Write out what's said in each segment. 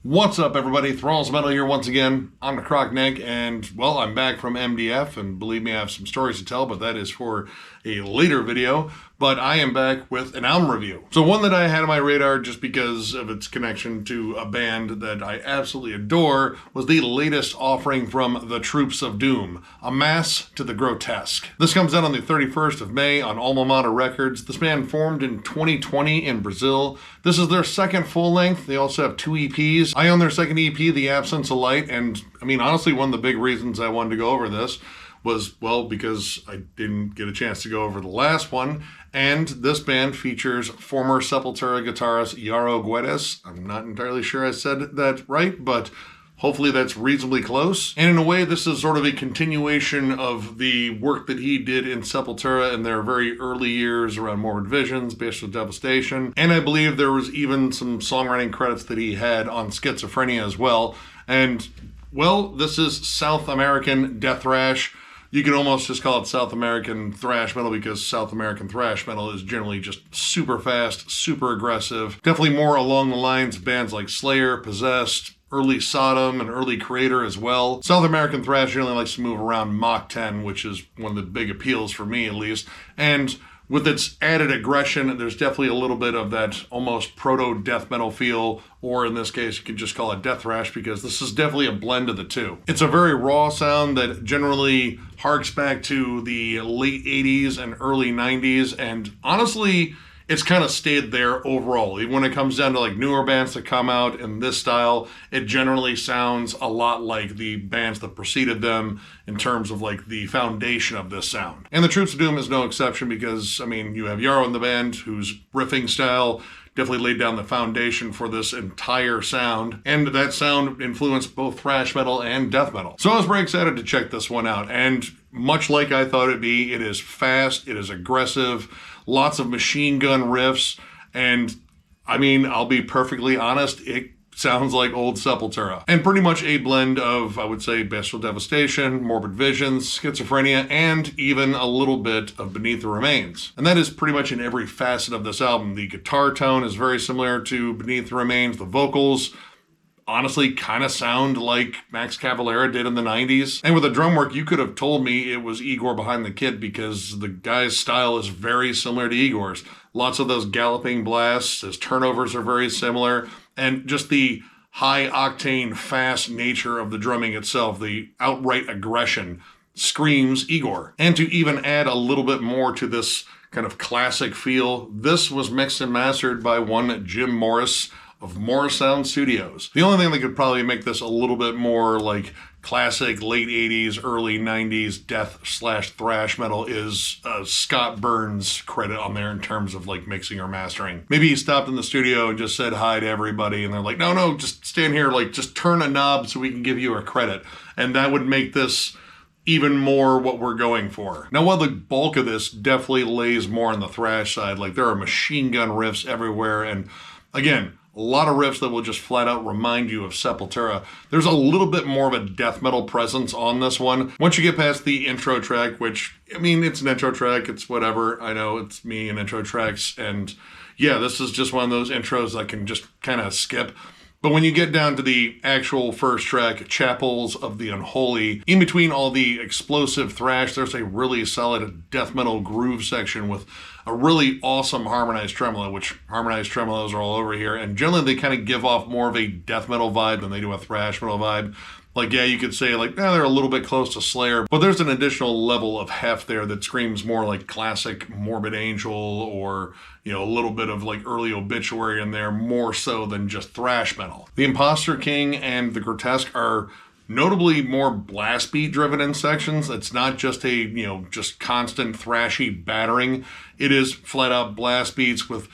What's up, everybody? Thralls Metal here once again. I'm Necrotic Nick, and, well, I'm back from MDF, and believe me, I have some stories to tell, but that is for a later video. But I am back with an album review. So one that I had on my radar just because of its connection to a band that I absolutely adore was the latest offering from the Troops of Doom, A Mass to the Grotesque. This comes out on the 31st of May on Alma Mater Records. This band formed in 2020 in Brazil. This is their second full length. They also have 2 EPs. I own their second EP, The Absence of Light, and I mean, honestly, one of the big reasons I wanted to go over this was, well, because I didn't get a chance to go over the last one, and this band features former Sepultura guitarist Yaro Guedes. I'm not entirely sure I said that right, but hopefully that's reasonably close. And in a way, this is sort of a continuation of the work that he did in Sepultura in their very early years around Morbid Visions, Bestial Devastation, and I believe there was even some songwriting credits that he had on Schizophrenia as well. And, well, this is South American death thrash. You can almost just call it South American thrash metal because South American thrash metal is generally just super fast, super aggressive. Definitely more along the lines of bands like Slayer, Possessed, early Sodom, and early Creator as well. South American thrash generally likes to move around Mach 10, which is one of the big appeals for me at least. And with its added aggression, there's definitely a little bit of that almost proto-death metal feel, or in this case, you could just call it death thrash because this is definitely a blend of the two. It's a very raw sound that generally harks back to the late 80s and early 90s, and honestly, it's kind of stayed there overall. Even when it comes down to like newer bands that come out in this style, it generally sounds a lot like the bands that preceded them in terms of like the foundation of this sound. And the Troops of Doom is no exception because, I mean, you have Yaro in the band whose riffing style definitely laid down the foundation for this entire sound, and that sound influenced both thrash metal and death metal. So I was very excited to check this one out, and much like I thought it'd be, it is fast, it is aggressive, lots of machine gun riffs, and I mean, I'll be perfectly honest, it sounds like old Sepultura. And pretty much a blend of, I would say, Bestial Devastation, Morbid Visions, Schizophrenia, and even a little bit of Beneath the Remains. And that is pretty much in every facet of this album. The guitar tone is very similar to Beneath the Remains. The vocals honestly kind of sound like Max Cavalera did in the 90s. And with the drum work, you could have told me it was Igor behind the kit because the guy's style is very similar to Igor's. Lots of those galloping blasts, his turnovers are very similar, and just the high-octane, fast nature of the drumming itself, the outright aggression, screams Igor. And to even add a little bit more to this kind of classic feel, this was mixed and mastered by one Jim Morris of Morris Sound Studios. The only thing that could probably make this a little bit more like classic late 80s, early 90s death/thrash metal is Scott Burns' credit on there in terms of like mixing or mastering. Maybe he stopped in the studio and just said hi to everybody and they're like, no, just stand here, like just turn a knob so we can give you a credit. And that would make this even more what we're going for. Now, while the bulk of this definitely lays more on the thrash side, like there are machine gun riffs everywhere, and again, a lot of riffs that will just flat out remind you of Sepultura. There's a little bit more of a death metal presence on this one. Once you get past the intro track, which, I mean, it's an intro track, it's whatever. I know it's me and intro tracks, and yeah, this is just one of those intros I can just kind of skip. But when you get down to the actual first track, Chapels of the Unholy, in between all the explosive thrash, there's a really solid death metal groove section with a really awesome harmonized tremolo, which harmonized tremolos are all over here, and generally they kind of give off more of a death metal vibe than they do a thrash metal vibe. Like, yeah, you could say, like, they're a little bit close to Slayer, but there's an additional level of heft there that screams more like classic Morbid Angel or, you know, a little bit of, like, early Obituary in there, more so than just thrash metal. The Imposter King and the Grotesque are notably more blast beat driven in sections. It's not just a, you know, just constant thrashy battering. It is flat out blast beats with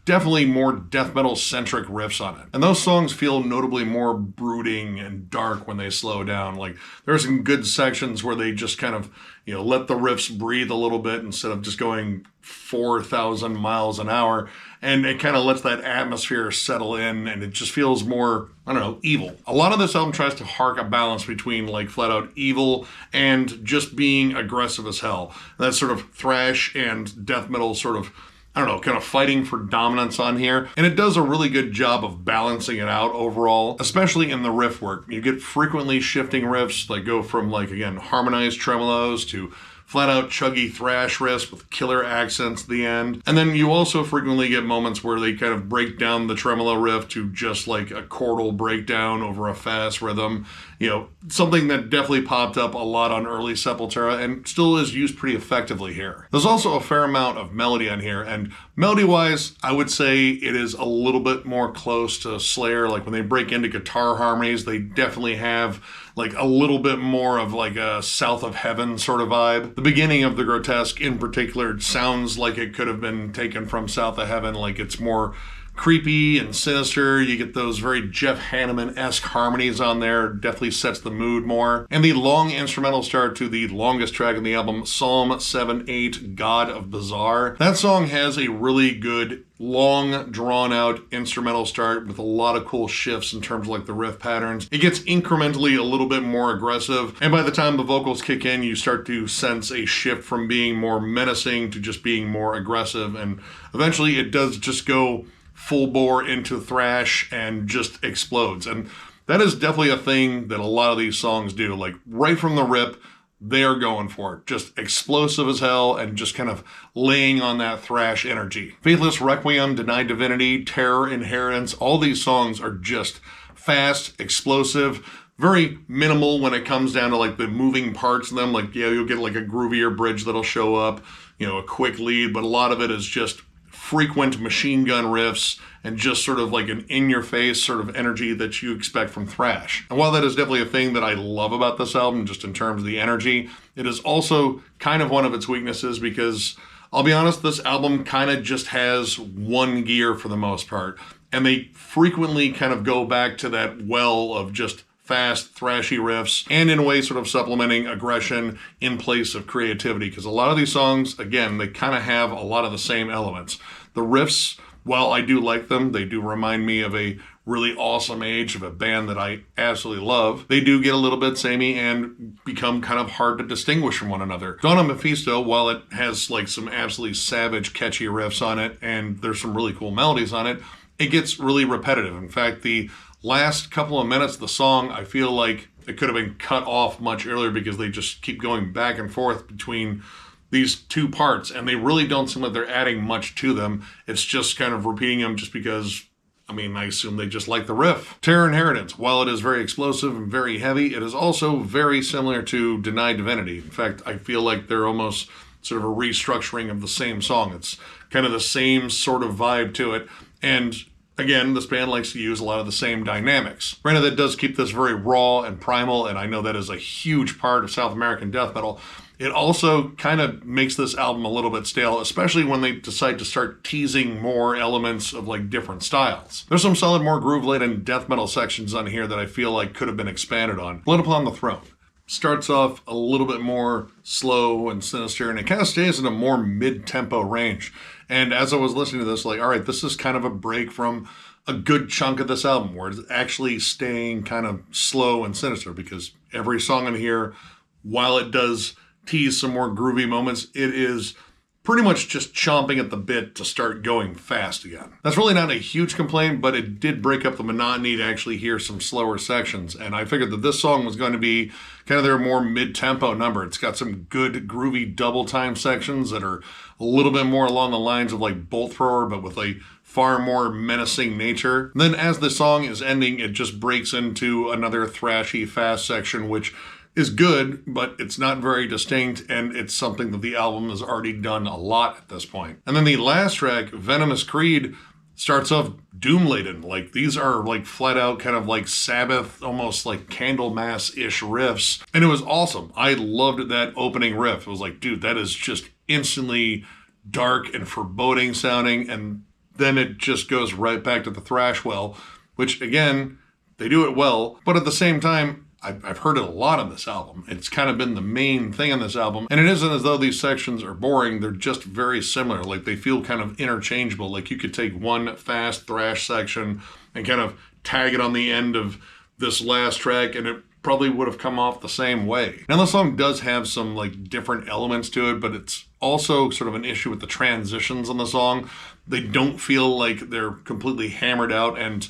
definitely more death metal centric riffs on it. And those songs feel notably more brooding and dark when they slow down. Like there are some good sections where they just kind of, you know, let the riffs breathe a little bit instead of just going 4,000 miles an hour. And it kind of lets that atmosphere settle in and it just feels more, I don't know, evil. A lot of this album tries to hark a balance between like flat out evil and just being aggressive as hell. That sort of thrash and death metal sort of I don't know, kind of fighting for dominance on here. And it does a really good job of balancing it out overall, especially in the riff work. You get frequently shifting riffs that go from, like, again, harmonized tremolos to flat out chuggy thrash riffs with killer accents at the end. And then you also frequently get moments where they kind of break down the tremolo riff to just like a chordal breakdown over a fast rhythm. You know, something that definitely popped up a lot on early Sepultura and still is used pretty effectively here. There's also a fair amount of melody on here, and melody-wise, I would say it is a little bit more close to Slayer. Like when they break into guitar harmonies, they definitely have like a little bit more of like a South of Heaven sort of vibe. The beginning of the Grotesque in particular sounds like it could have been taken from South of Heaven. Like it's more creepy and sinister. You get those very Jeff Hanneman-esque harmonies on there. Definitely sets the mood more. And the long instrumental start to the longest track in the album, Psalm 7-8, God of Bizarre. That song has a really good, long, drawn-out instrumental start with a lot of cool shifts in terms of like the riff patterns. It gets incrementally a little bit more aggressive, and by the time the vocals kick in, you start to sense a shift from being more menacing to just being more aggressive, and eventually it does just go full bore into thrash and just explodes. And that is definitely a thing that a lot of these songs do. Like right from the rip, they are going for it. Just explosive as hell and just kind of laying on that thrash energy. Faithless Requiem, Denied Divinity, Terror, Inheritance, all these songs are just fast, explosive, very minimal when it comes down to like the moving parts of them. Like, yeah, you'll get like a groovier bridge that'll show up, you know, a quick lead, but a lot of it is just frequent machine gun riffs and just sort of like an in-your-face sort of energy that you expect from thrash. And while that is definitely a thing that I love about this album, just in terms of the energy, it is also kind of one of its weaknesses because, I'll be honest, this album kind of just has one gear for the most part. And they frequently kind of go back to that well of just fast, thrashy riffs, and in a way sort of supplementing aggression in place of creativity. Because a lot of these songs, again, they kind of have a lot of the same elements. The riffs, while I do like them, they do remind me of a really awesome age of a band that I absolutely love. They do get a little bit samey and become kind of hard to distinguish from one another. Dawn of Mephisto, while it has like some absolutely savage, catchy riffs on it, and there's some really cool melodies on it, it gets really repetitive. In fact, the last couple of minutes of the song, I feel like it could have been cut off much earlier because they just keep going back and forth between these two parts, and they really don't seem like they're adding much to them. It's just kind of repeating them just because, I mean, I assume they just like the riff. Terror Inheritance, while it is very explosive and very heavy, it is also very similar to Denied Divinity. In fact, I feel like they're almost sort of a restructuring of the same song. It's kind of the same sort of vibe to it, and again, this band likes to use a lot of the same dynamics. Granted, that does keep this very raw and primal, and I know that is a huge part of South American death metal. It also kind of makes this album a little bit stale, especially when they decide to start teasing more elements of like different styles. There's some solid, more groove-laden death metal sections on here that I feel like could have been expanded on. Blood Upon the Throne starts off a little bit more slow and sinister, and it kind of stays in a more mid-tempo range. And as I was listening to this, like, all right, this is kind of a break from a good chunk of this album where it's actually staying kind of slow and sinister, because every song in here, while it does tease some more groovy moments, it is pretty much just chomping at the bit to start going fast again. That's really not a huge complaint, but it did break up the monotony to actually hear some slower sections. And I figured that this song was going to be kind of their more mid-tempo number. It's got some good groovy double time sections that are a little bit more along the lines of like Bolt Thrower, but with a far more menacing nature. And then as the song is ending, it just breaks into another thrashy fast section, which is good, but it's not very distinct, and it's something that the album has already done a lot at this point. And then the last track, Venomous Creed, starts off doom-laden. Like, these are like flat out kind of like Sabbath, almost like Candlemass-ish riffs. And it was awesome. I loved that opening riff. It was like, dude, that is just instantly dark and foreboding sounding. And then it just goes right back to the thrash well, which again, they do it well. But at the same time, I've heard it a lot on this album. It's kind of been the main thing on this album. And it isn't as though these sections are boring. They're just very similar. Like, they feel kind of interchangeable. Like, you could take one fast thrash section and kind of tag it on the end of this last track, and it probably would have come off the same way. Now the song does have some like different elements to it, but it's also sort of an issue with the transitions on the song. They don't feel like they're completely hammered out, and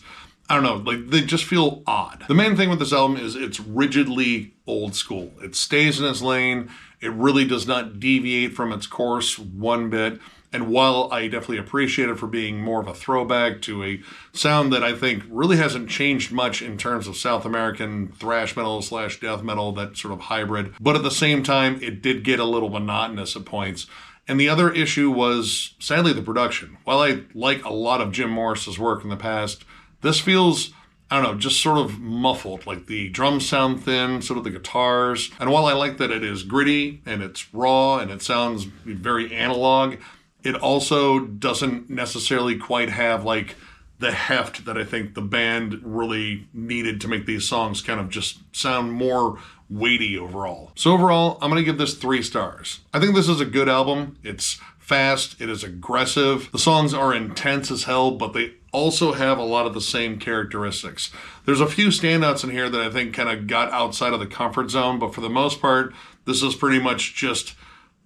I don't know, like they just feel odd. The main thing with this album is it's rigidly old school. It stays in its lane. It really does not deviate from its course one bit. And while I definitely appreciate it for being more of a throwback to a sound that I think really hasn't changed much in terms of South American thrash metal / death metal, that sort of hybrid, but at the same time, it did get a little monotonous at points. And the other issue was, sadly, the production. While I like a lot of Jim Morris's work in the past, this feels, I don't know, just sort of muffled. Like the drums sound thin, sort of the guitars. And while I like that it is gritty and it's raw and it sounds very analog, it also doesn't necessarily quite have like the heft that I think the band really needed to make these songs kind of just sound more weighty overall. So overall, I'm going to give this 3 stars. I think this is a good album. It's fast, it is aggressive. The songs are intense as hell, but they also have a lot of the same characteristics. There's a few standouts in here that I think kind of got outside of the comfort zone, but for the most part, this is pretty much just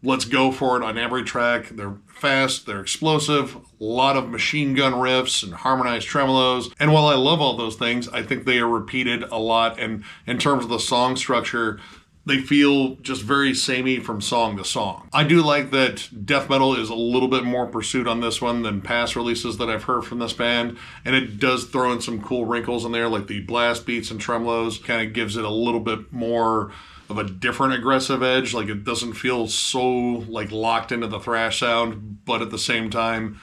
let's go for it on every track. They're fast, they're explosive, a lot of machine gun riffs and harmonized tremolos. And while I love all those things, I think they are repeated a lot. And in terms of the song structure, they feel just very samey from song to song. I do like that death metal is a little bit more pursued on this one than past releases that I've heard from this band. And it does throw in some cool wrinkles in there, like the blast beats and tremolos. Kind of gives it a little bit more of a different aggressive edge. Like it doesn't feel so like locked into the thrash sound, but at the same time,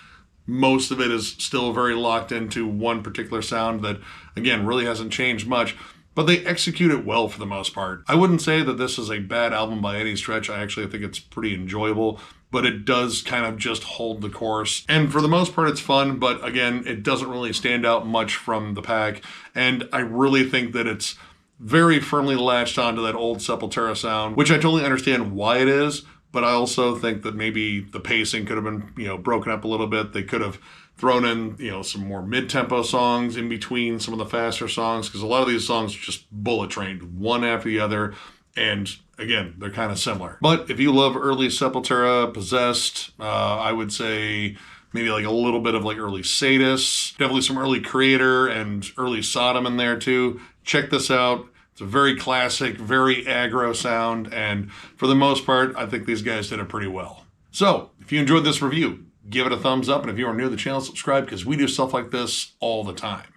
most of it is still very locked into one particular sound that, again, really hasn't changed much, but they execute it well for the most part. I wouldn't say that this is a bad album by any stretch. I actually think it's pretty enjoyable, but it does kind of just hold the course. And for the most part, it's fun, but again, it doesn't really stand out much from the pack. And I really think that it's very firmly latched onto that old Sepultura sound, which I totally understand why it is, but I also think that maybe the pacing could have been, broken up a little bit. They could have thrown in, some more mid-tempo songs in between some of the faster songs, because a lot of these songs are just bullet trained, one after the other, and again, they're kind of similar. But if you love early Sepultura, Possessed, I would say maybe like a little bit of like early Sadist, definitely some early Creator and early Sodom in there too. Check this out. It's a very classic, very aggro sound, and for the most part, I think these guys did it pretty well. So, if you enjoyed this review, give it a thumbs up, and if you are new to the channel, subscribe, because we do stuff like this all the time.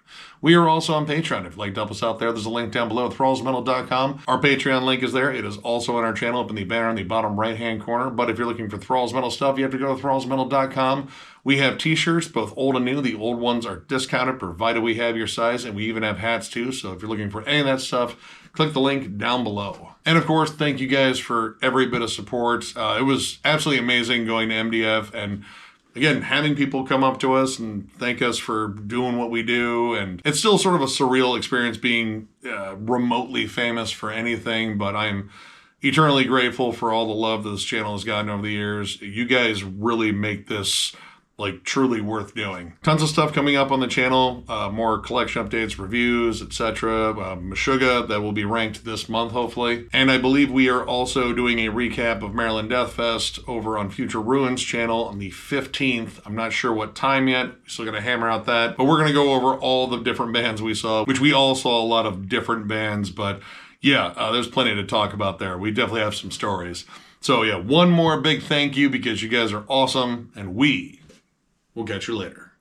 We are also on Patreon. If you'd like to help us out there, there's a link down below at thrallsmetal.com. Our Patreon link is there. It is also on our channel up in the banner in the bottom right-hand corner. But if you're looking for Thralls Metal stuff, you have to go to thrallsmetal.com. We have t-shirts, both old and new. The old ones are discounted, provided we have your size, and we even have hats too. So if you're looking for any of that stuff, click the link down below. And of course, thank you guys for every bit of support. It was absolutely amazing going to MDF, and again, having people come up to us and thank us for doing what we do. And it's still sort of a surreal experience being remotely famous for anything, but I'm eternally grateful for all the love that this channel has gotten over the years. You guys really make this like truly worth doing. Tons of stuff coming up on the channel, more collection updates, reviews, etc. Meshuggah that will be ranked this month, hopefully. And I believe we are also doing a recap of Maryland Death Fest over on Future Ruins channel on the 15th. I'm not sure what time yet. Still gonna hammer out that. But we're gonna go over all the different bands we saw, which we all saw a lot of different bands, but yeah, there's plenty to talk about there. We definitely have some stories. So yeah, one more big thank you because you guys are awesome, and we'll catch you later.